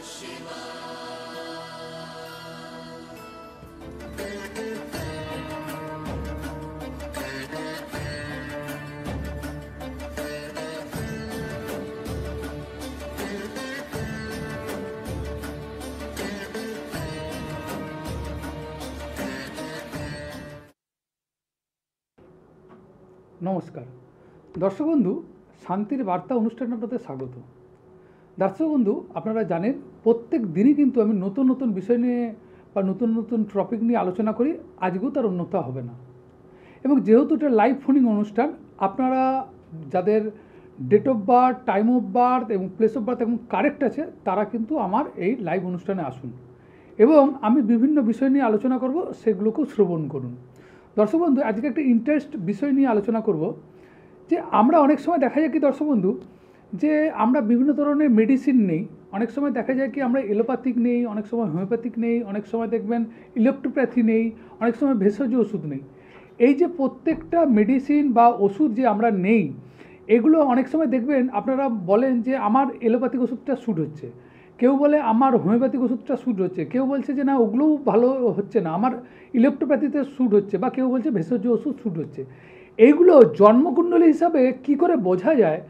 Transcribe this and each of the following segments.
নমস্কার দর্শক বন্ধু, শান্তির বার্তা অনুষ্ঠানে আপনাদের স্বাগত। দর্শক বন্ধু, আপনারা জানেন প্রত্যেক দিনই কিন্তু আমি নতুন নতুন বিষয় নিয়ে বা নতুন নতুন টপিক নিয়ে আলোচনা করি। আজকেও তার অন্যথা হবে না। এবং যেহেতু এটা লাইভ ফোনিং অনুষ্ঠান, আপনারা যাদের date of birth, time of birth এবং প্লেস অফ বার্থ এবং কারেক্ট আছে, তারা কিন্তু আমার এই লাইভ অনুষ্ঠানে আসুন এবং আমি বিভিন্ন বিষয় নিয়ে আলোচনা করব, সেগুলোকেও শ্রবণ করুন। দর্শক বন্ধু, আজকে একটা ইন্টারেস্ট বিষয় নিয়ে আলোচনা করব যে আমরা অনেক সময় দেখা যায় কি দর্শক বন্ধু, যে আমরা বিভিন্ন ধরনের মেডিসিন নেই। অনেক সময় দেখা যায় কি আমরা এলোপ্যাথিক নেই, অনেক সময় হোমিওপ্যাথিক নেই, অনেক সময় দেখবেন ইলেকট্রোপ্যাথি নেই, অনেক সময় ভেষজ ওষুধ নেই। এই যে প্রত্যেকটা মেডিসিন বা ওষুধ যে আমরা নেই, এগুলো অনেক সময় দেখবেন আপনারা বলেন যে আমার এলোপ্যাথিক ওষুধটা শ্যুট হচ্ছে, কেউ বলে আমার হোমিওপ্যাথিক ওষুধটা শ্যুট হচ্ছে, কেউ বলছে যে না ওগুলোও ভালো হচ্ছে না, আমার ইলেকট্রোপ্যাথিতে শ্যুট হচ্ছে, বা কেউ বলছে ভেষজ ওষুধ শ্যুট হচ্ছে। এইগুলো জন্মকুণ্ডলী হিসাবে কি করে বোঝা যায়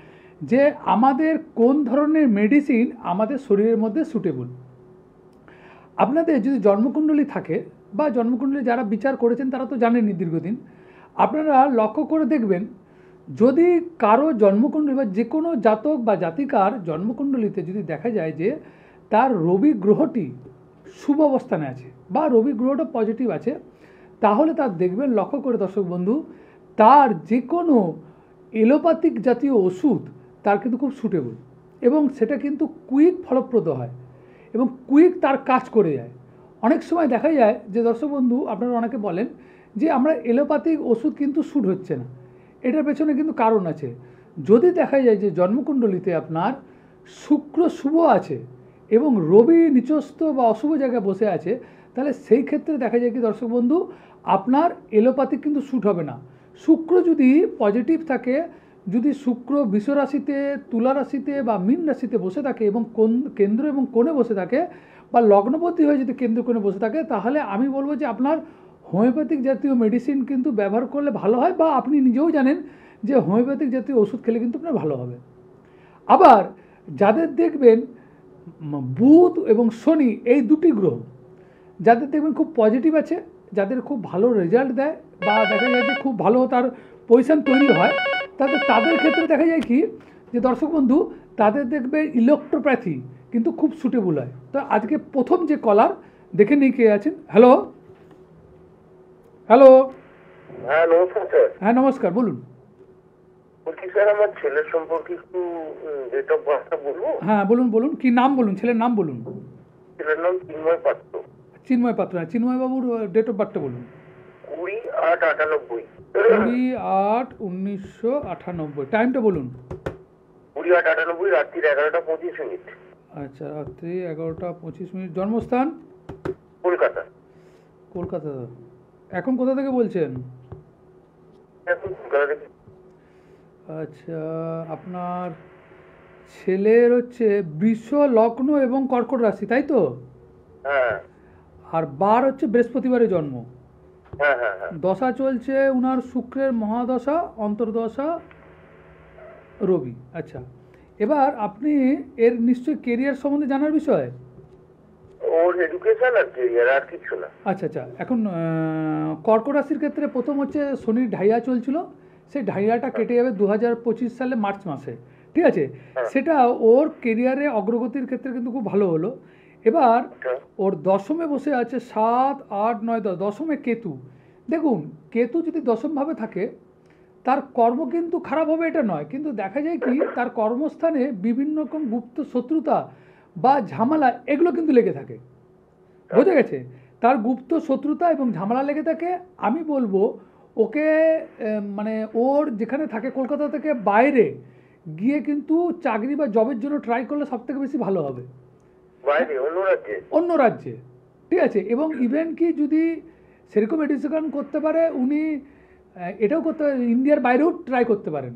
যে আমাদের কোন ধরনের মেডিসিন আমাদের শরীরের মধ্যে সুটেবল? আপনাদের যদি জন্মকুণ্ডলী থাকে বা জন্মকুণ্ডলী যারা বিচার করেছেন তারা তো জানেনই দীর্ঘদিন, আপনারা লক্ষ্য করে দেখবেন যদি কারো জন্মকুণ্ডলী বা যে কোনো জাতক বা জাতিকার জন্মকুণ্ডলীতে যদি দেখা যায় যে তার রবি গ্রহটি শুভ অবস্থানে আছে বা রবি গ্রহটা পজিটিভ আছে, তাহলে তার দেখবেন লক্ষ্য করে দর্শক বন্ধু, তার যে কোনো এলোপ্যাথিক জাতীয় ওষুধ তার কিন্তু খুব সুটেবল এবং সেটা কিন্তু কুইক ফলপ্রদ হয় এবং কুইক তার কাজ করে যায়। অনেক সময় দেখা যায় যে দর্শক বন্ধু, আপনারা অনেকে বলেন যে আমরা এলোপ্যাথিক ওষুধ কিন্তু শ্যুট হচ্ছে না। এটার পেছনে কিন্তু কারণ আছে। যদি দেখা যায় যে জন্মকুণ্ডলীতে আপনার শুক্র শুভ আছে এবং রবি নিচস্থ বা অশুভ জায়গায় বসে আছে, তাহলে সেই ক্ষেত্রে দেখা যায় কি দর্শক বন্ধু, আপনার এলোপ্যাথিক কিন্তু শ্যুট হবে না। শুক্র যদি পজিটিভ থাকে, যদি শুক্র বৃষ রাশিতে, তুলা রাশিতে বা মীন রাশিতে বসে থাকে এবং কেন্দ্র এবং কোণে বসে থাকে বা লগ্নপতি হয়ে যদি কেন্দ্র কোণে বসে থাকে, তাহলে আমি বলবো যে আপনার হোমিওপ্যাথিক জাতীয় মেডিসিন কিন্তু ব্যবহার করলে ভালো হয়, বা আপনি নিজেও জানেন যে হোমিওপ্যাথিক জাতীয় ওষুধ খেলে কিন্তু আপনার ভালো হবে। আবার যাদের দেখবেন বুধ এবং শনি এই দুটি গ্রহ যাদের দেখবেন খুব পজিটিভ আছে, যাদের খুব ভালো রেজাল্ট দেয় বা দেখা যায় যে খুব ভালো তার পজিশন তৈরি হয়, তাদের ক্ষেত্রে দেখা যায় কি যে দর্শক বন্ধু, তাদের দেখবে ইলেকট্রোপ্যাথি কিন্তু খুব সুটেবল হয়। তো আজকে প্রথম যে কলার দেখে নিয়ে কে আছেন। Hello hello. হ্যাঁ নমস্কার স্যার। হ্যাঁ নমস্কার, বলুন। বলছি স্যার, আমার ছেলের সম্পর্কে একটু ডেট অফ বার্থটা বলবো? হ্যাঁ বলুন বলুন, কি নাম বলুন, ছেলের নাম বলুন। ছেলের নাম চিন্ময় পাত্র। চিন্ময় পাত্র, হ্যাঁ চিন্ময় বাবুর ডেট অফ বার্থটা বলুন। 20/8/98। 20/8/1998। টাইমটা বলুন। 20/8/98, রাত্রি 11টা 25 মিনিট। আচ্ছা, রাত্রি 11টা 25 মিনিট। জন্মস্থান? কলকাতা। কলকাতা। এখন কোথা থেকে বলছেন? এখন কলকাতা থেকে। আচ্ছা, আপনার ছেলের হচ্ছে বৃষ লগ্ন এবং কর্কট রাশি, তাই তো? হ্যাঁ আর বার হচ্ছে বৃহস্পতিবারে জন্ম। হ্যাঁ হ্যাঁ হ্যাঁ। দশা চলছে উনার শুক্রের মহাদশা, অন্তর্দশা রবি। আচ্ছা, এবার আপনি এর নিশ্চয়ই কেরিয়ার সম্বন্ধে জানার বিষয়। ওর এডুকেশন আর কেরিয়ার, আর কিছু না। আচ্ছা আচ্ছা, এখন কর্কট রাশির ক্ষেত্রে প্রথম হচ্ছে শনির ঢাইয়া চলছিল, সেই ঢাইয়াটা কেটে যাবে 2025 সালে মার্চ মাসে, ঠিক আছে? সেটা ওর কেরিয়ারে অগ্রগতির ক্ষেত্রে কিন্তু খুব ভালো হলো। এবার ওর দশমে বসে আছে 7, 8, 9, 10, দশমে কেতু। দেখুন, কেতু যদি দশমভাবে থাকে তার কর্ম কিন্তু খারাপ হবে এটা নয়, কিন্তু দেখা যায় কি তার কর্মস্থানে বিভিন্ন রকম গুপ্ত শত্রুতা বা ঝামেলা এগুলো কিন্তু লেগে থাকে। বোঝা গেছে? তার গুপ্ত শত্রুতা এবং ঝামেলা লেগে থাকে। আমি বলবো ওকে মানে ওর যেখানে থাকে কলকাতা থেকে বাইরে গিয়ে কিন্তু চাকরি বা জবের জন্য ট্রাই করলে সব থেকে বেশি ভালো হবে। বাইরে অন্য রাজ্যে, ঠিক আছে? এবং ইভেন কি যদি সেরকম এডুকেশন করতে পারে, উনি এটাও করতে পারেন, ইন্ডিয়ার বাইরেও ট্রাই করতে পারেন,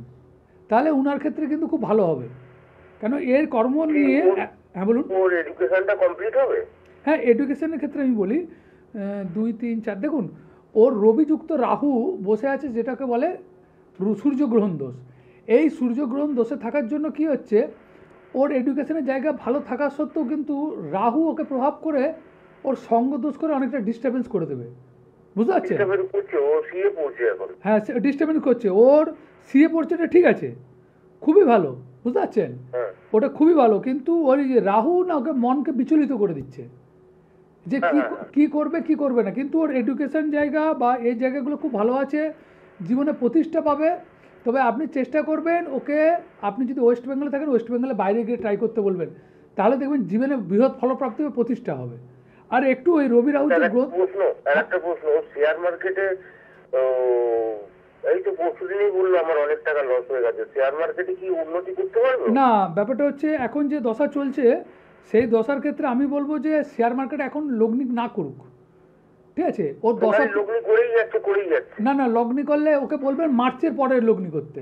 তাহলে উনার ক্ষেত্রে কিন্তু খুব ভালো হবে। কেন এর কর্ম নিয়ে হ্যাঁ বলুন। ওর এডুকেশনটা কমপ্লিট হবে? হ্যাঁ, এডুকেশনের ক্ষেত্রে আমি বলি 2, 3, 4 দেখুন, ওর রবিযুক্ত রাহু বসে আছে যেটাকে বলে সূর্যগ্রহণ দোষ। এই সূর্যগ্রহণ দোষে থাকার জন্য কি হচ্ছে, ওর এডুকেশনের জায়গা ভালো থাকা সত্ত্বেও কিন্তু রাহু ওকে প্রভাব করে ওর সঙ্গ দোষ করে অনেকটা ডিস্টার্বেন্স করে দেবে, বুঝতে পারছেন? ডিস্টার্বেন্স করছে, ও সিএ পড়ছে এখন। হ্যাঁ, ডিস্টার্বেন্স করছে, ওর সিএ পড়ছে, এটা ঠিক আছে, খুবই ভালো, বুঝতে পারছেন? হ্যাঁ ওটা খুবই ভালো, কিন্তু ওই যে রাহু না ওকে মনকে বিচলিত করে দিচ্ছে যে কি কি করবে কি করবে না। কিন্তু ওর এডুকেশন জায়গা বা এই জায়গাগুলো খুব ভালো আছে, জীবনে প্রতিষ্ঠা পাবে। তবে আপনি চেষ্টা করবেন ওকে, আপনি যদি ওয়েস্ট বেঙ্গলে থাকেন ওয়েস্ট বেঙ্গলে বাইরে গিয়ে ট্রাই করতে বলবেন, তাহলে দেখবেন জীবনে বৃহৎ ফলপ্রাপ্তি হবে, প্রতিষ্ঠা হবে। আর একটু ওই রবি রাহু যে গ্রোথ। একটা প্রশ্ন, শেয়ার মার্কেটে এই তো পরশুদিনই বললো আমার অনেক টাকা লস হয়ে গেছে, শেয়ার মার্কেটে কি উন্নতি করতে পারবে? না, ব্যাপারটা হচ্ছে এখন যে দশা চলছে সেই দশার ক্ষেত্রে আমি বলবো যে শেয়ার মার্কেট এখন লগ্নি না করুক, ঠিক আছে? ওর দশা লগ্নি করেই যাচ্ছে। না না, লগ্নি করলে ওকে বলবেন মার্চের পরে লগ্নি করতে।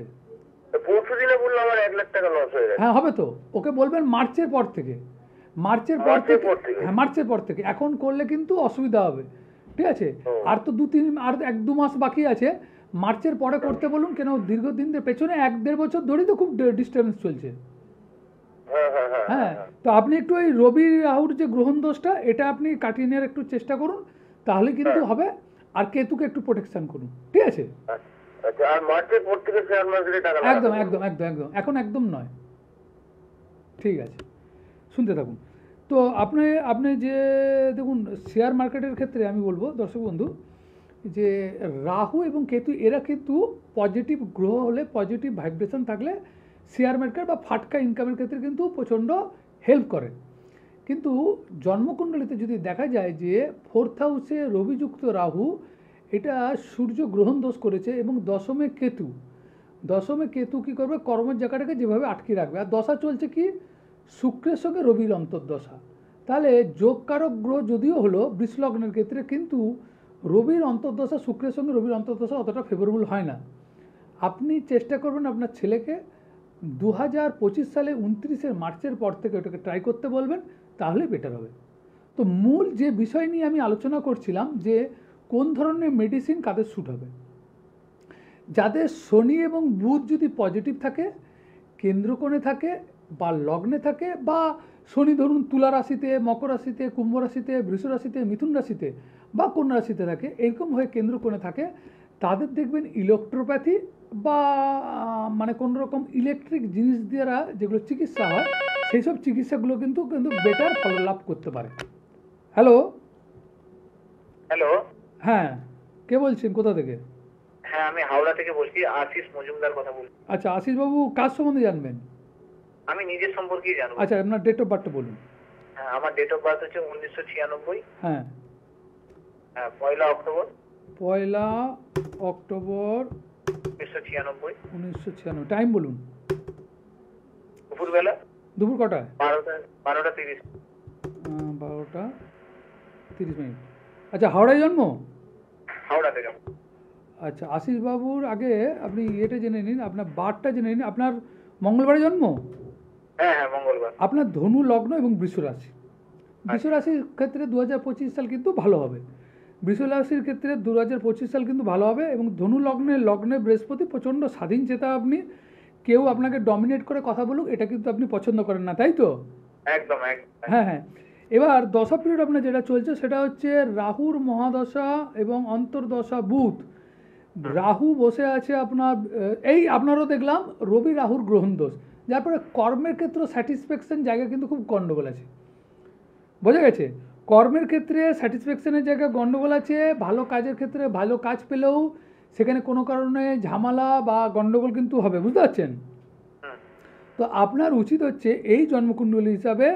পরশুদিনে বললো আমার 1 লাখ টাকা লস হয়ে গেছে। হ্যাঁ হবে তো, ওকে বলবেন মার্চের পর থেকে, মার্চের পর থেকে, হ্যাঁ মার্চের পর থেকে। এখন করলে কিন্তু অসুবিধা হবে, ঠিক আছে? আর তো 2-3 আর 1-2 মাস বাকি আছে, মার্চের পরে করতে বলুন। কেন দীর্ঘদিন পেছনে 1-1.5 বছর ধরেই তো খুব ডিস্টার্বেন্স চলছে। হ্যাঁ, তো আপনি একটু ওই রবি রাহুর যে গ্রহণ দোষটা এটা আপনি কাটিয়ে নেওয়ার একটু চেষ্টা করুন, তাহলে কিন্তু হবে। আর কেতুকে একটু প্রোটেকশন করুন, ঠিক আছে? আচ্ছা, আর মার্চের পর থেকে শেয়ার মার্কেটে টাকা একদম একদম একদম একদম, এখন একদম নয়, ঠিক আছে? শুনতে থাকুন। তো আপনি আপনি যে দেখুন শেয়ার মার্কেটের ক্ষেত্রে আমি বলবো দর্শক বন্ধু যে রাহু এবং কেতু এরা কিন্তু পজিটিভ গ্রহ হলে, পজিটিভ ভাইব্রেশন থাকলে শেয়ার মার্কেট বা ফাটকা ইনকামের ক্ষেত্রে কিন্তু প্রচণ্ড হেল্প করে। কিন্তু জন্মকুণ্ডলিতে যদি দেখা যায় যে 4th হাউসে রবিযুক্ত রাহু, এটা সূর্য গ্রহণ দোষ করেছে এবং দশমে কেতু, দশমে কেতু কী করবে, কর্মের জায়গাটাকে যেভাবে আটকে রাখবে। আর দশা চলছে কি, শুক্রের সঙ্গে রবির অন্তর্দশা। তাহলে যোগকারক গ্রহ যদিও হলো বৃষলগ্নের ক্ষেত্রে, কিন্তু রবির অন্তর্দশা, শুক্রের সঙ্গে রবির অন্তর্দশা অতটা ফেভারেবল হয় না। আপনি চেষ্টা করবেন আপনার ছেলেকে 2025 সালে 29শে মার্চের পর থেকে ওটাকে ট্রাই করতে বলবেন, তাহলে বেটার হবে। তো মূল যে বিষয় নিয়ে আমি আলোচনা করছিলাম যে কোন ধরনের মেডিসিন কাদের শ্যুট হবে, যাদের শনি এবং বুধ যদি পজিটিভ থাকে, কেন্দ্রকোণে থাকে বা লগ্নে থাকে, বা শনি ধরুন তুলা রাশিতে, মকর রাশিতে, কুম্ভ রাশিতে, বৃষ রাশিতে, মিথুন রাশিতে বা কন্যা রাশিতে থাকে, এরকম হয়ে কেন্দ্রকোণে থাকে, তাদের দেখবেন ইলেকট্রোপ্যাথি বা মানে কোনো রকম ইলেকট্রিক জিনিস দ্বারা যেগুলো চিকিৎসা হয়, সেই সব চিকিৎসাগুলো কিন্তু কিন্তু বেটার ফল লাভ করতে পারে। হ্যালো হ্যালো, হ্যাঁ, কে বলছেন, কোথা থেকে? হ্যাঁ আমি হাওড়া থেকে বলছি, আশিস মজুমদার কথা বলছি। আচ্ছা, আশিসবাবু কাজ সম্বন্ধে জানবেন? আমি নিজের সম্পর্কেই জানবো। আচ্ছা, আপনার ডেট অফ বার্থটা বলুন। হ্যাঁ, আমার ডেট অফ বার্থ হচ্ছে 1996। হ্যাঁ, হ্যাঁ, 1 অক্টোবর 1996। 1996। টাইম বলুন। দুপুরবেলা। দুপুর কটায়? 12:30। 12:30। আচ্ছা, হাওড়ায় জন্ম? হাওড়া থেকে। আচ্ছা, আশিসবাবুর আগে আপনি এটা জেনে নিন, আপনার বারটা জেনে নিন। আপনার মঙ্গলবারে জন্ম? হ্যাঁ হ্যাঁ, মঙ্গলবার। আপনার ধনু লগ্ন এবং বৃষ রাশি। বৃষ রাশির ক্ষেত্রে 2025 সাল কিন্তু ভালো হবে। বৃষ রাশির ক্ষেত্রে 2025 সাল কিন্তু ভালো হবে। এবং ধনু লগ্নে বৃহস্পতি প্রচণ্ড স্বাধীন চেতা। আপনি কেউ আপনাকে ডমিনেট করে কথা বলুক এটা কিন্তু আপনি পছন্দ করেন না, তাই তো? একদম। হ্যাঁ হ্যাঁ। এবার দশা পিরিয়ড আপনার যেটা চলছে সেটা হচ্ছে রাহুর মহাদশা এবং অন্তর্দশা বুধ। রাহু বসে আছে আপনার, এই আপনারও দেখলাম রবি রাহুর গ্রহণ দোষ, যার পরে কর্মের ক্ষেত্রে স্যাটিসফ্যাকশন জায়গা কিন্তু খুব গণ্ডগোল আছে, বোঝা গেছে? কর্মের ক্ষেত্রে স্যাটিসফ্যাকশনের জায়গা গণ্ডগোল আছে। ভালো কাজের ক্ষেত্রে ভালো কাজ পেলেও সেখানে কোনো কারণে ঝামেলা বা গণ্ডগোল কিন্তু হবে, বুঝতে পারছেন? তো আপনার উচিত হচ্ছে এই জন্মকুণ্ডলী হিসাবে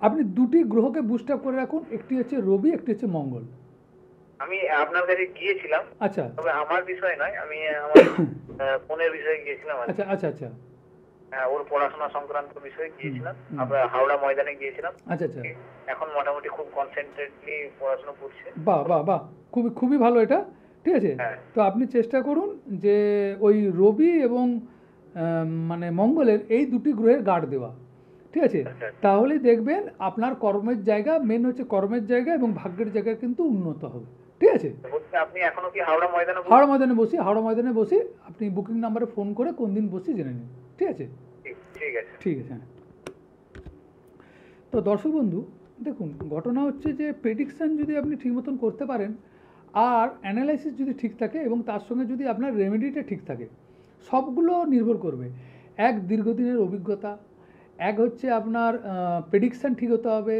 আপনি দুটি গ্রহকে বুস্ট আপ করে রাখুন, একটি হচ্ছে রবি, একটি হচ্ছে মঙ্গল। আমি আপনার কাছে গিয়েছিলাম। আচ্ছা, তবে আমার বিষয় নয়, আমি আমার বোনের বিষয়ে গিয়েছিলাম। আচ্ছা আচ্ছা আচ্ছা। হ্যাঁ, ওর পড়াশোনা সংক্রান্ত বিষয়ে গিয়েছিলাম। আমরা হাওড়া ময়দানে গিয়েছিলাম। আচ্ছা আচ্ছা। এখন মোটামুটি খুব কনসেন্ট্রেটলি পড়াশোনা করছে। বাহ বাহ বাহ, খুবই খুবই ভালো এটা, ঠিক আছে? হ্যাঁ। তো আপনি চেষ্টা করুন যে ওই রবি এবং মানে মঙ্গলের এই দুটি গ্রহের গার্ড দেওয়া, ঠিক আছে, তাহলেই দেখবেন আপনার কর্মের জায়গা, মেন হচ্ছে কর্মের জায়গা এবং ভাগ্যের জায়গা কিন্তু উন্নত হবে। ঠিক আছে, বলছি আপনি এখনো কি হাওড়া ময়দানে হাওড়া ময়দানে বসি আপনি বুকিং নাম্বারে ফোন করে কোন দিন বসি জেনে নিন। ঠিক আছে, ঠিক আছে। ঠিক আছে। হ্যাঁ, তো দর্শক বন্ধু দেখুন, ঘটনা হচ্ছে যে প্রেডিকশান যদি আপনি ঠিক মতন করতে পারেন আর অ্যানালাইসিস যদি ঠিক থাকে এবং তার সঙ্গে যদি আপনার রেমেডিটা ঠিক থাকে, সবগুলো নির্ভর করবে এক দীর্ঘদিনের অভিজ্ঞতা, এক হচ্ছে আপনার প্রেডিকশান ঠিক হতে হবে,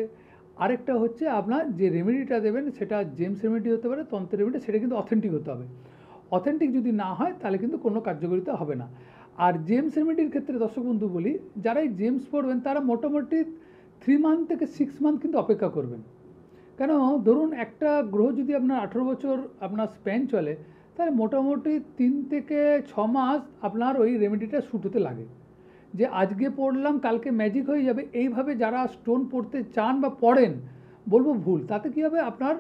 আরেকটা হচ্ছে আপনার যে রেমেডিটা দেবেন সেটা জেমস রেমেডি হতে পারে, তন্ত্র রেমেডি, সেটা কিন্তু অথেন্টিক হতে হবে। অথেন্টিক যদি না হয় তাহলে কিন্তু কোনো কার্যকারিতা হবে না। আর জেমস রেমেডির ক্ষেত্রে দর্শক বন্ধু বলি, যারা এই জেমস পড়বেন তারা মোটামুটি 3 মান্থ থেকে 6 মান্থ কিন্তু অপেক্ষা করবেন। কেন, ধরুন একটা গ্রহ যদি আপনার 18 বছর আপনার স্প্যান চলে, তাহলে মোটামুটি 3 থেকে 6 মাস আপনার ওই রেমেডিটা শ্যুট হতে লাগে। যে আজকে পড়লাম কালকে ম্যাজিক হয়ে যাবে, এইভাবে যারা স্টোন পড়তে চান বা পড়েন, বলবো ভুল। তাতে কী হবে, আপনার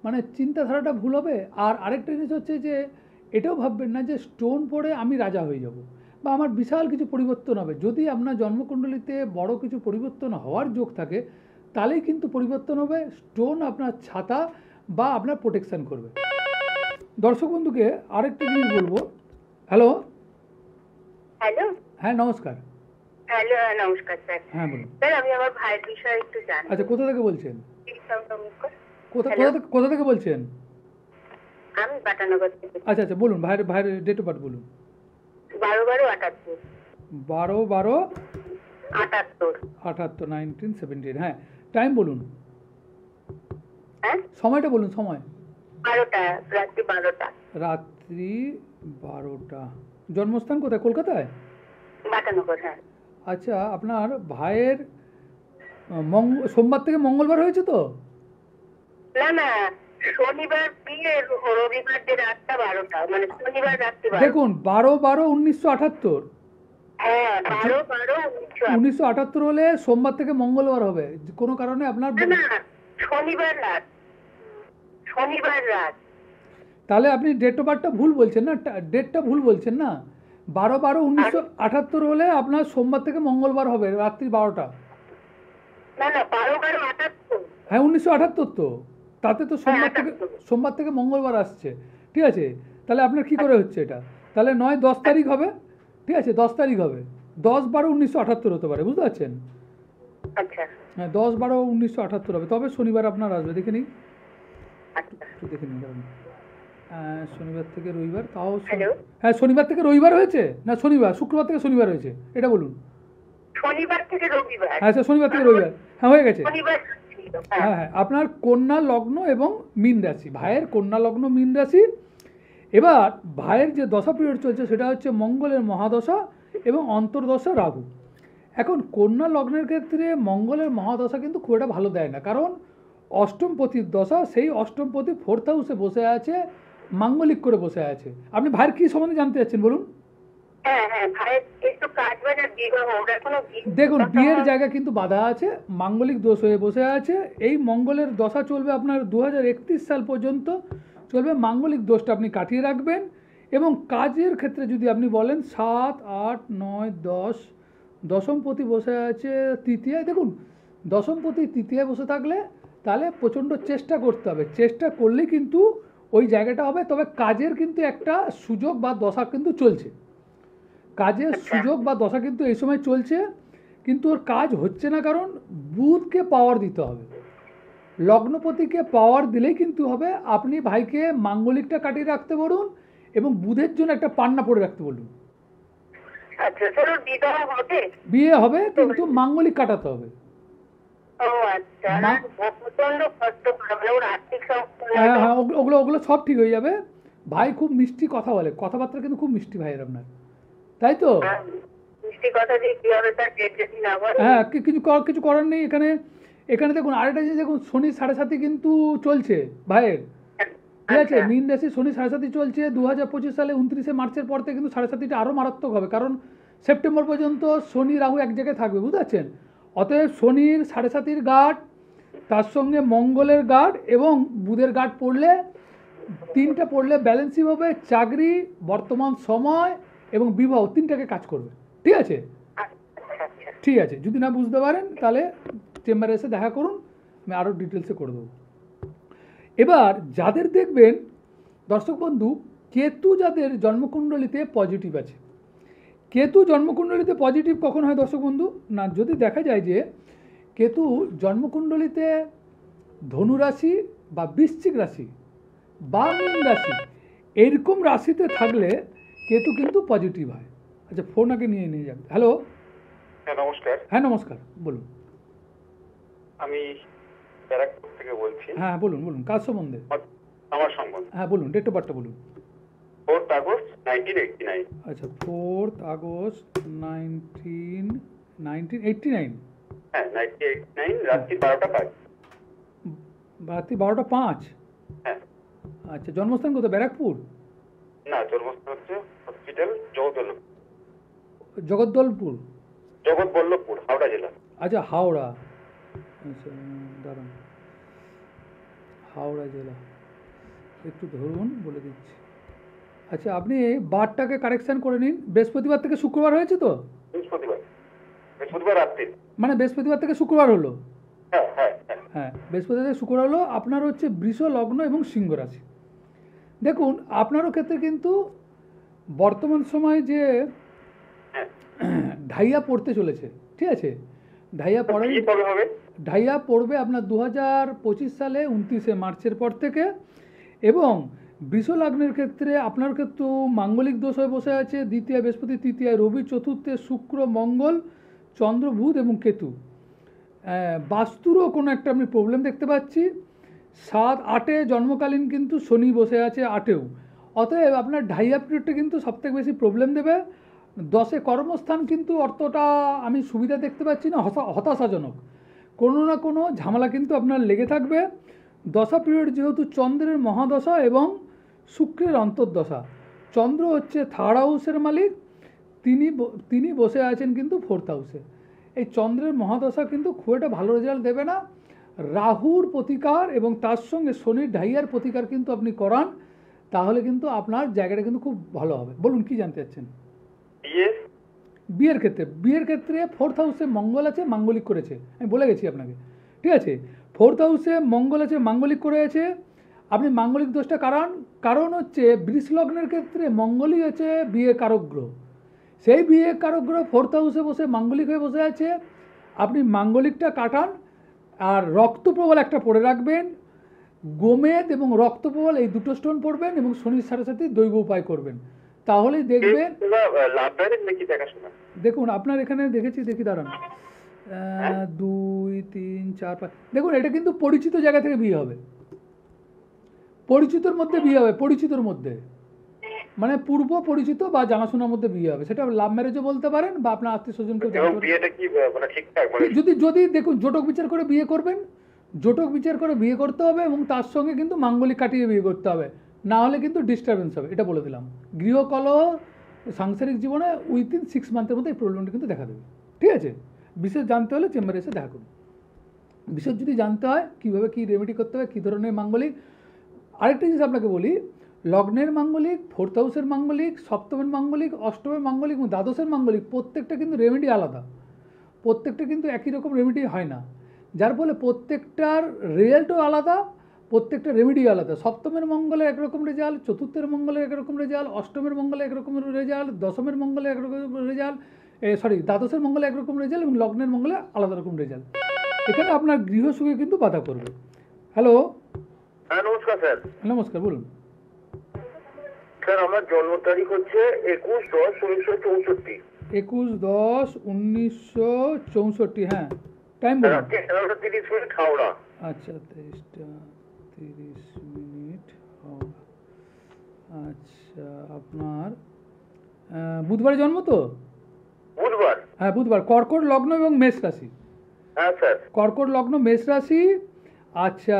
মানে চিন্তাধারাটা ভুল হবে। আর আরেকটা জিনিস হচ্ছে যে এটাও ভাববেন না যে স্টোন পড়ে আমি রাজা হয়ে যাব বা আমার বিশাল কিছু পরিবর্তন হবে। যদি আপনার জন্মকুণ্ডলিতে বড় কিছু পরিবর্তন হওয়ার যোগ থাকে তাহলেই কিন্তু পরিবর্তন হবে। স্টোন আপনার ছাতা বা আপনার প্রোটেকশান করবে। দর্শক বন্ধুকে আরেকটা জিনিস বলবো। হ্যালো হ্যালো, হ্যাঁ নমস্কার। হ্যালো, নমস্কার স্যার। হ্যাঁ বলুন। স্যার আমি আমার ভাইয়ের বিষয়ে একটু জানি। আচ্ছা, কোথা থেকে বলছেন? কোথা Hello? কোথা থেকে বলছেন? আমি বাটানগর থেকে। আচ্ছা আচ্ছা, বলুন ভাইয়ের ডেট অফ বার্থ বলুন। 12/12/78। 12/12/78 1917। হ্যাঁ, টাইম বলুন, হ্যাঁ, সময়টা বলুন। সময় 12টা, রাত্রি 12টা। রাত্রি 12টা। জন্মস্থান কোথায়? কলকাতায়? বাটানগর, হ্যাঁ। আচ্ছা, আপনার ভাইয়ের সোমবার থেকে মঙ্গলবার হয়েছে তো? না না, শনিবার বিয়ে, রবিবার যে রাতটা 12টা, মানে শনিবার রাত্রি 12টা। দেখুন, 12/12/1978। হ্যাঁ, 12/12/1978। 1978 হলে সোমবার থেকে মঙ্গলবার হবে। কোনো কারণে আপনার না না, শনিবার রাত। তাহলে আপনি ডেট অফ বার্থটা ভুল বলছেন না, ডেটটা ভুল বলছেন না। 12/12/1978 হলে আপনার সোমবার থেকে মঙ্গলবার হবে রাত্রি 12টা। না না, 12/12/78। হ্যাঁ, 1978 তো। তাতে তো সোমবার থেকে মঙ্গলবার আসছে। ঠিক আছে, তাহলে আপনার কি করে হচ্ছে এটা? তাহলে নয় 10 তারিখ হবে। ঠিক আছে, 10 তারিখ হবে। 10/12/1978 হতে পারে, বুঝতে পারছেন? আচ্ছা হ্যাঁ, 10/12/1978 হবে। তবে শনিবার আপনার আসবে, দেখে নিই, আচ্ছা। একটু দেখে নিন। কারণ শনিবার থেকে রবিবার, তাও হ্যালো? হ্যাঁ, শনিবার থেকে রবিবার হয়েছে না শুক্রবার থেকে শনিবার হয়েছে, এটা বলুন। শনিবার থেকে রবিবার। আচ্ছা, শনিবার থেকে রবিবার, হ্যাঁ হয়ে গেছে। শনিবার ছিল, হ্যাঁ হ্যাঁ, আপনার কন্যা লগ্ন এবং মীন রাশি, ভাইয়ের কন্যা লগ্ন মীন রাশি। এবার ভাইয়ের যে দশা পিরিয়ড চলছে সেটা হচ্ছে মঙ্গলের মহাদশা এবং অন্তর্দশা রাহু। এখন কন্যা লগ্নের ক্ষেত্রে মঙ্গলের মহাদশা কিন্তু খুব একটা ভালো দেয় না, কারণ অষ্টমপতির দশা, সেই অষ্টমপতি 4th হাউসে বসে আছে, মাঙ্গলিক করে বসে আছে। আপনি ভাইয়ের কী সম্বন্ধে জানতে চাচ্ছেন বলুন? হ্যাঁ হ্যাঁ, ভাইয়ের একটু কাজ বাজার বিবাহ, ওরা কোনো দেখুন, বিয়ের জায়গা কিন্তু বাধা আছে, মাঙ্গলিক দোষ হয়ে বসে আছে। এই মঙ্গলের দশা চলবে আপনার 2031 সাল পর্যন্ত চলবে। মাঙ্গলিক দোষটা আপনি কাটিয়ে রাখবেন। এবং কাজের ক্ষেত্রে যদি আপনি বলেন 7, 8, 9, 10, দশমপতি বসে আছে তৃতীয়ায়। দেখুন, দশমপতি তৃতীয়ায় বসে থাকলে তাহলে প্রচণ্ড চেষ্টা করতে হবে, চেষ্টা করলেই কিন্তু ওই জায়গাটা হবে। তবে কাজের কিন্তু একটা সুযোগ বা দশা কিন্তু চলছে, কাজের সুযোগ বা দশা কিন্তু এই সময় চলছে, কিন্তু ওর কাজ হচ্ছে না, কারণ বুধকে পাওয়ার দিতে হবে। লগ্নপতিকে পাওয়ার দিলেই কিন্তু হবে। আপনি ভাইকে মাঙ্গলিকটা কাটিয়ে রাখতে বলুন এবং বুধের জন্য একটা পান্না পড়ে রাখতে বলুন। আচ্ছা স্যার, ওর বিবাহ হবে? বিয়ে হবে, কিন্তু মাঙ্গলিক কাটাতে হবে। ও আচ্ছা, প্রচন্ড কষ্ট করে, ওর আর্থিক সমস্যা। হ্যাঁ হ্যাঁ, ওগুলো সব ঠিক হয়ে যাবে। ভাই খুব মিষ্টি কথা বলে, কথাবার্তা কিন্তু খুব মিষ্টি ভাইয়ের আপনার, তাই তো? মিষ্টি কথা দিয়ে কি হবে স্যার, ডেট যদি না বলে? হ্যাঁ, কিছু করার নেই। এখানে দেখুন আরেকটা জিনিস, দেখুন শনি 7.5 কিন্তু চলছে ভাইয়ের। ঠিক আছে, মীন রাশি শনি 7.5 চলছে 2025 সালে 29শে মার্চের পর থেকে কিন্তু 7.5টা আরও মারাত্মক হবে, কারণ সেপ্টেম্বর পর্যন্ত শনি রাহু এক জায়গায় থাকবে, বুঝতে পারছেন? অতএব শনির 7.5 গার্ড, তার সঙ্গে মঙ্গলের গার্ড এবং বুধের গার্ড পড়লে, 3টা পড়লে ব্যালেন্সিং হবে। চাকরি, বর্তমান সময় এবং বিবাহ 3টাকে কাজ করবে। ঠিক আছে, ঠিক আছে, যদি না বুঝতে পারেন তাহলে চেম্বারে এসে দেখা করুন, আমি আরও ডিটেলসে করে দেবো। এবার যাদের দেখবেন দর্শক বন্ধু, কেতু যাদের জন্মকুণ্ডলিতে পজিটিভ আছে, কেতু জন্মকুণ্ডলিতে পজিটিভ কখন হয় দর্শক বন্ধু না, যদি দেখা যায় যে কেতু জন্মকুণ্ডলিতে ধনুরাশি বা বৃশ্চিক রাশি বা মীন রাশি এইরকম রাশিতে থাকলে কেতু কিন্তু পজিটিভ হয়। আচ্ছা, ফোন আগে নিয়ে যান। হ্যালো। হ্যাঁ নমস্কার। হ্যাঁ নমস্কার, বলুন। আমি ব্যারাকপুর থেকে বলছি। হ্যাঁ বলুন বলুন, কার সম্বন্ধে? আমার সম্বন্ধে। হ্যাঁ বলুন, ডেট অফ বার্থটা বলুন। 4th August 1989। আচ্ছা, 4th আগস্ট 1989। হ্যাঁ 1989 রাত্রি 12টা 5। রাত্রি 12টা 5। হ্যাঁ। আচ্ছা, জন্মস্থান কোথায়? ব্যারাকপুর? না, জন্মস্থান হচ্ছে হসপিটাল জগদ্দলপুর, জগৎবল্লভপুর, হাওড়া জেলা। আচ্ছা হাওড়া। আচ্ছা দাঁড়ান, হাওড়া জেলা, একটু ধরুন বলে দিচ্ছি। আচ্ছা, আপনি বারটাকে কারেকশান করে নিন। বৃহস্পতিবার থেকে শুক্রবার হয়েছে তো? বৃহস্পতিবার রাত্রি, মানে বৃহস্পতিবার থেকে শুক্রবার হলো। হ্যাঁ হ্যাঁ হ্যাঁ। হ্যাঁ, বৃহস্পতিবার থেকে শুক্রবার হলো। আপনার হচ্ছে বৃষ লগ্ন এবং সিংহ রাশি। দেখুন, আপনারও ক্ষেত্রে কিন্তু বর্তমান সময় যে ঢাইয়া পড়তে চলেছে, ঠিক আছে, ঢাইয়া পড়ে, কি কবে হবে? ঢাইয়া পড়বে আপনার 2025 সালে 29শে মার্চের পর থেকে। এবং বৃষ লগ্নের ক্ষেত্রে আপনার ক্ষেত্রে মাঙ্গলিক দোষ হয়ে বসে আছে। দ্বিতীয় বৃহস্পতি, তৃতীয় রবি, চতুর্থে শুক্র, মঙ্গল, চন্দ্র, বুধ এবং কেতু। বাস্তুরও কোনো একটা আমি প্রবলেম দেখতে পাচ্ছি। 7-8-এ জন্মকালীন কিন্তু শনি বসে আছে 8-এও। অতএব আপনার ঢাইয়া পিরিয়ডটা কিন্তু সবথেকে বেশি প্রবলেম দেবে। 10-এ কর্মস্থান কিন্তু অতটা আমি সুবিধা দেখতে পাচ্ছি না, হতাশাজনক। কোনো না কোনো ঝামেলা কিন্তু আপনার লেগে থাকবে। দশা পিরিয়ড যেহেতু চন্দ্রের মহাদশা এবং শুক্রের অন্তর্দশা, চন্দ্র হচ্ছে 3rd হাউসের মালিক, তিনি বসে আছেন কিন্তু 4th হাউসে। এই চন্দ্রের মহাদশা কিন্তু খুব একটা ভালো রেজাল্ট দেবে না। রাহুর প্রতিকার এবং তার সঙ্গে শনির ঢাইয়ার প্রতিকার কিন্তু আপনি করান, তাহলে কিন্তু আপনার জায়গাটা কিন্তু খুব ভালো হবে। বলুন, কি জানতে চাচ্ছেন? বিয়ের ক্ষেত্রে 4th হাউসে মঙ্গল আছে, মাঙ্গলিক করেছে, আমি বলে গেছি আপনাকে, ঠিক আছে। 4th হাউসে মঙ্গল আছে, মাঙ্গলিক করে আছে। আপনি মাঙ্গলিক দোষটা কারণ হচ্ছে বৃষ লগ্নের ক্ষেত্রে মঙ্গলই হচ্ছে বিয়ে কারক গ্রহ। সেই বিয়ে কারক গ্রহ 4th হাউসে বসে মাঙ্গলিক হয়ে বসে আছে। আপনি মাঙ্গলিকটা কাটান, আর রক্তপ্রবল একটা পড়ে রাখবেন। গোমেদ এবং রক্তপ্রবল এই দুটো স্টোন পড়বেন এবং শনির সাথে সাথে দৈব উপায় করবেন, তাহলেই দেখবেন। দেখুন, আপনার এখানে দেখি দাঁড়ান, 2, 3, 4, 5। দেখুন, এটা কিন্তু পরিচিত জায়গা থেকে বিয়ে হবে, পরিচিতর মধ্যে বিয়ে হবে, পরিচিতর মধ্যে মানে পূর্ব পরিচিত বা জানাশোনার মধ্যে বিয়ে হবে। সেটা লাভ ম্যারেজও বলতে পারেন বা আপনার আত্মীয় স্বজনকেও জানতে পারেন। যদি দেখুন, জটক বিচার করে বিয়ে করবেন, জটক বিচার করে বিয়ে করতে হবে এবং তার সঙ্গে কিন্তু মাঙ্গলিক কাটিয়ে বিয়ে করতে হবে, না হলে কিন্তু ডিস্টারবেন্স হবে, এটা বলে দিলাম। গৃহকলহ সাংসারিক জীবনে উইথিন 6 মান্থের মধ্যে এই প্রবলেমটা কিন্তু দেখা দেবে, ঠিক আছে। বিশেষ জানতে হলে চেম্বারে এসে দেখা করুন। বিশেষ যদি জানতে হয় কীভাবে কী রেমেডি করতে হবে, কী ধরনের মাঙ্গলিক। আরেকটা জিনিস আপনাকে বলি, লগ্নের মাঙ্গলিক, 4th হাউসের মাঙ্গলিক, সপ্তমের মাঙ্গলিক, অষ্টমের মাঙ্গলিক এবং দ্বাদশের মাঙ্গলিক প্রত্যেকটা কিন্তু রেমেডি আলাদা, প্রত্যেকটা কিন্তু একই রকম রেমেডি হয় না, যার ফলে প্রত্যেকটার রেজাল্টও আলাদা, প্রত্যেকটা রেমেডি আলাদা। সপ্তমের মঙ্গলে একরকম রেজাল্ট, চতুর্থের মঙ্গলে একরকম রেজাল্ট, অষ্টমের মঙ্গলে একরকম রেজাল্ট, দশমের মঙ্গলে একরকম রেজাল্ট, দ্বাদশের মঙ্গলে একরকম রেজাল্ট এবং লগ্নের মঙ্গলে আলাদা রকম রেজাল্ট। এখানে আপনার গৃহসুখে কিন্তু বাধা করবে। হ্যালো। হ্যাঁ নমস্কার স্যার। নমস্কার, বলুন। স্যার, আমার জন্ম তারিখ হচ্ছে 21/10/1964। 21/10/1964, হ্যাঁ। টাইম বলুন। 11:30 হাওড়া। আচ্ছা, 23:30 হাওড়া। আচ্ছা, আপনার বুধবারে জন্ম তো? বুধবার। হ্যাঁ বুধবার, কর্কট লগ্ন এবং মেষ রাশি। হ্যাঁ স্যার। কর্কট লগ্ন, মেষ রাশি। আচ্ছা,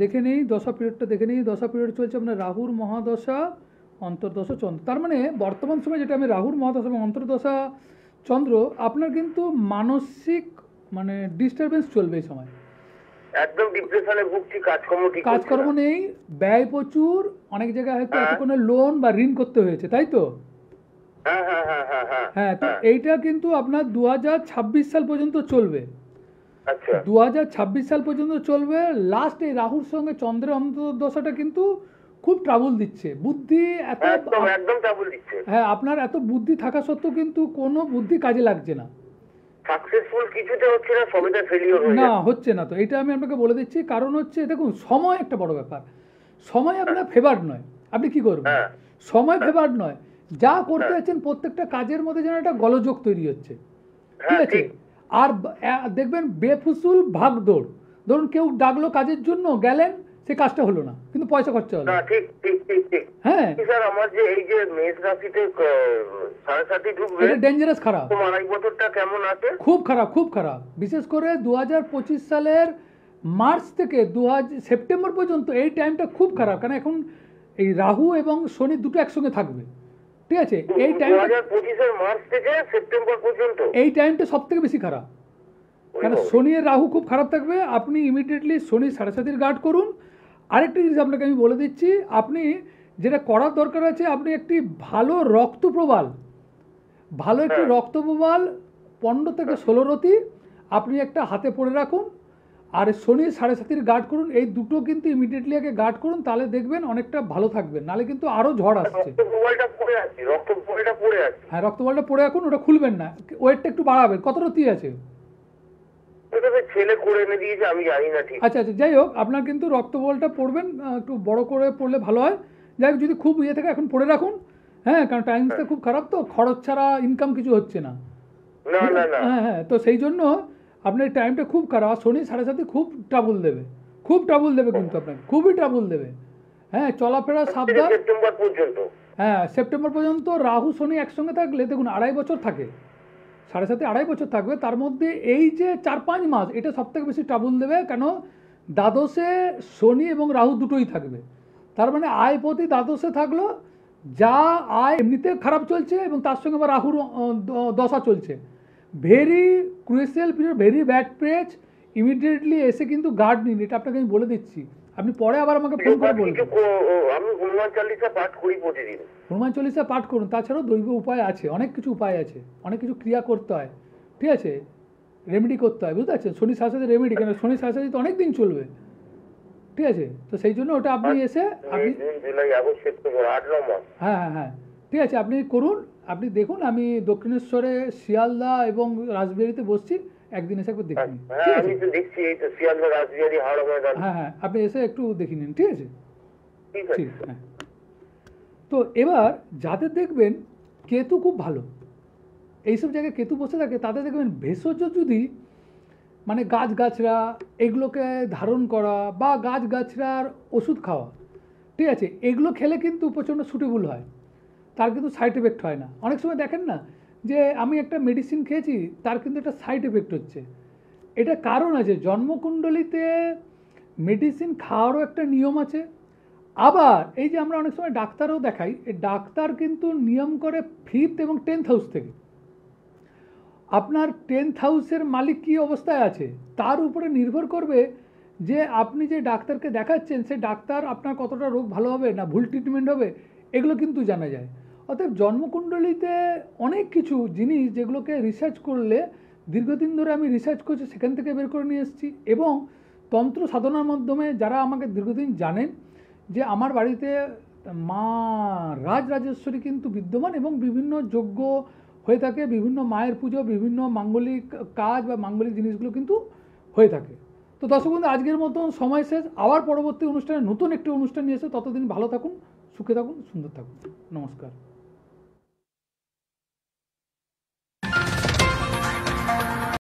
দেখে নেই দশা পিরিয়ডটা, দেখে নেই। দশা পিরিয়ড চলছে আপনার রাহুর মহাদশা, অন্তর্দশা চন্দ্র। তার মানে বর্তমান সময় যেটা আমি রাহুর মহাদশা এবং অন্তর্দশা চন্দ্র, আপনার কিন্তু মানসিক মানে ডিস্টারবেন্স চলবে এই সময়। একদম ডিপ্রেশনে ভুগছি, কাজকর্ম নেই, ব্যয় প্রচুর, অনেক জায়গায় হয়তো এতক্ষণে লোন বা ঋণ করতে হয়েছে, তাই তো? হ্যাঁ হ্যাঁ হ্যাঁ হ্যাঁ হ্যাঁ হ্যাঁ, তো এইটা কিন্তু আপনার 2026 সাল পর্যন্ত চলবে। আচ্ছা 2026 সাল পর্যন্ত চলবে। লাস্ট এই রাহুর সঙ্গে চন্দ্রের অন্তর্দশাটা কিন্তু খুব ট্রাবল দিচ্ছে। বুদ্ধি এত, একদম একদম ডাবল দিচ্ছে। হ্যাঁ, আপনার এত বুদ্ধি থাকা সত্ত্বেও কিন্তু কোনো বুদ্ধি কাজে লাগছে না। সাকসেসফুল কিছুতে হচ্ছে না, সবেতে ফেলিওর হয়ে না, যাচ্ছে। হচ্ছে না। তো এটা আমি আপনাকে বলে দিচ্ছি, কারণ হচ্ছে দেখুন, সময় একটা বড় ব্যাপার। সময় আপনার ফেভার নয়, আপনি কি করবেন? হ্যাঁ। সময় ফেভার নয়, যা করতে হ্যাঁ। যাচ্ছেন প্রত্যেকটা কাজের মধ্যে যেন একটা গোলযোগ তৈরি হচ্ছে, ঠিক হ্যাঁ, আছে? ঠিক। আর দেখবেন বেফুসুল ভাগদৌড়। ধরুন কেউ ডাকলো কাজের জন্য, গেলেন, সে কাজটা হলো না, কিন্তু পয়সা খরচা হলো। না, ঠিক ঠিক ঠিক ঠিক। হ্যাঁ, স্যার আমার যে এই যে মেষ রাশিতে 7.5 ঢুকবে, এটা ডেঞ্জারাস খারাপ, তো আড়াই বছরটা কেমন আছে? খুব খারাপ, খুব খারাপ। বিশেষ করে 2025 সালের মার্চ থেকে সেপ্টেম্বর পর্যন্ত এই টাইমটা খুব খারাপ, কারণ এখন এই রাহু এবং শনি দুটো একসঙ্গে থাকবে, ঠিক আছে? এই টাইমটা 2025 মার্চ থেকে সেপ্টেম্বর পর্যন্ত এই টাইমটা সব থেকে বেশি খারাপ, কারণ শনি আর রাহু খুব খারাপ থাকবে। আপনি ইমিডিয়েটলি শনি 7.5 গার্ড করুন। আরেকটা জিনিস আপনাকে আমি বলে দিচ্ছি, আপনি যেটা করার দরকার আছে, আপনি একটি ভালো রক্তপ্রবাল, ভালো একটি রক্তপ্রবাল 15 থেকে 16 রতি আপনি একটা হাতে পড়ে রাখুন, আর শনি 7.5 গার্ড করুন। এই দুটো কিন্তু ইমিডিয়েটলি আগে গার্ড করুন, তাহলে দেখবেন অনেকটা ভালো থাকবেন, নাহলে কিন্তু আরও ঝড় আসছে। রক্তপ্রবালটা পড়ে আছে, রক্তপ্রবালটা পড়ে আছে। হ্যাঁ, রক্তপ্রবালটা পড়ে রাখুন, ওটা খুলবেন না, ওয়েটটা একটু বাড়াবেন। কত রতি আছে? ওটা তো ছেলে করে এনে দিয়েছে, আমি জানি না ঠিক। আচ্ছা আচ্ছা, যাই হোক, আপনার কিন্তু রক্তবলটা পড়বেন, একটু বড় করে পড়লে ভালো হয়। যাই হোক, যদি খুব ইয়ে থাকে এখন পড়ে রাখুন। হ্যাঁ, কারণ টাইমসটা খুব খারাপ, তো খরচ ছাড়া ইনকাম কিছু হচ্ছে না। না না না, হ্যাঁ হ্যাঁ, তো সেই জন্য আপনার টাইমটা খুব খারাপ। আর শনি 7.5 খুব ট্রাবল দেবে, খুব ট্রাবল দেবে কিন্তু আপনাকে, খুবই ট্রাবল দেবে। হ্যাঁ, চলাফেরা সাবধান। সেপ্টেম্বর পর্যন্ত। হ্যাঁ, সেপ্টেম্বর পর্যন্ত রাহু শনি একসঙ্গে থাকলে দেখুন 2.5 বছর থাকে, 7.5 2.5 বছর থাকবে। তার মধ্যে এই যে 4-5 মাস, এটা সব থেকে বেশি ট্রাবল দেবে, কেন দ্বাদশে শনি এবং রাহু দুটোই থাকবে। তার মানে আয় প্রতি দ্বাদশে থাকলো, যা আয় এমনিতে খারাপ চলছে এবং তার সঙ্গে আবার রাহুর দশা চলছে। Very crucial period, very bad page. Immediately এসে কিন্তু গার্ড নিন, এটা আপনাকে আমি বলে দিচ্ছি। আপনি পরে আবার আমাকে ফোন করে বলবেন। আমি হনুমান চালিসা পাঠ করি প্রতিদিন। হনুমান চল্লিশা পাঠ করুন। তাছাড়াও দৈব উপায় আছে, অনেক কিছু উপায় আছে, অনেক কিছু ক্রিয়া করতে হয়, ঠিক আছে? রেমেডি করতে হয়, বুঝতে পারছেন? শনি 7.5 রেমেডি, কেন শনি 7.5 তো অনেক দিন চলবে, ঠিক আছে? তো সেই জন্য ওটা আপনি এসে আপনি, জুন জুলাই আগস্ট সেপ্টেম্বর 8-9 মাস। হ্যাঁ হ্যাঁ হ্যাঁ, ঠিক আছে, আপনি করুন। আপনি দেখুন, আমি দক্ষিণেশ্বরে, শিয়ালদা এবং রাসবিহারিতে বসছি, একদিন এসে একবার দেখে নিন, ঠিক হ্যাঁ, আছে? আমি তো দেখছি এই তো শিয়ালদা, রাসবিহারী, হাওড়া ময়দান। হ্যাঁ হ্যাঁ, আপনি এসে একটু দেখে নিন, ঠিক আছে? ঠিক আছে। ঠিক, হ্যাঁ। তো এবার যাদের দেখবেন কেতু খুব ভালো, এইসব জায়গায় কেতু বসে থাকে, তাদের দেখবেন ভেষজ যদি, মানে গাছগাছরা এগুলোকে ধারণ করা বা গাছগাছরার ওষুধ খাওয়া, ঠিক আছে, এগুলো খেলে কিন্তু প্রচণ্ড সুটেবল হয়, তার কিন্তু সাইড এফেক্ট হয় না। অনেক সময় দেখেন না যে আমি একটা মেডিসিন খেয়েছি, তার কিন্তু একটা সাইড এফেক্ট হচ্ছে। এটা কারণ আছে, জন্মকুণ্ডলিতে মেডিসিন খাওয়ারও একটা নিয়ম আছে। আবার এই যে আমরা অনেক সময় ডাক্তারও দেখাই, এই ডাক্তার কিন্তু নিয়ম করে 5th এবং 10th হাউস থেকে। আপনার 10th হাউসের মালিক কী অবস্থায় আছে তার উপরে নির্ভর করবে যে আপনি যে ডাক্তারকে দেখাচ্ছেন সে ডাক্তার আপনার কতটা রোগ ভালো হবে না ভুল ট্রিটমেন্ট হবে, এগুলো কিন্তু জানা যায়। অতএব জন্মকুণ্ডলিতে অনেক কিছু জিনিস যেগুলোকে রিসার্চ করলে, দীর্ঘদিন ধরে আমি রিসার্চ করছি, সেখান থেকে বের করে নিয়ে এসেছি। এবং তন্ত্র সাধনার মাধ্যমে যারা আমাকে দীর্ঘদিন জানেন, যে আমার বাড়িতে মা রাজরাজেশ্বরী কিন্তু বিদ্যমান, এবং বিভিন্ন যজ্ঞ হয়ে থাকে, বিভিন্ন মায়ের পুজো, বিভিন্ন মাঙ্গলিক কাজ বা মাঙ্গলিক জিনিসগুলো কিন্তু হয়ে থাকে। তো দর্শক বন্ধু, আজকের মতন সময় শেষ। আবার পরবর্তী অনুষ্ঠানে নতুন একটি অনুষ্ঠান নিয়ে এসে, ততদিন ভালো থাকুন, সুখে থাকুন, সুন্দর থাকুন। নমস্কার।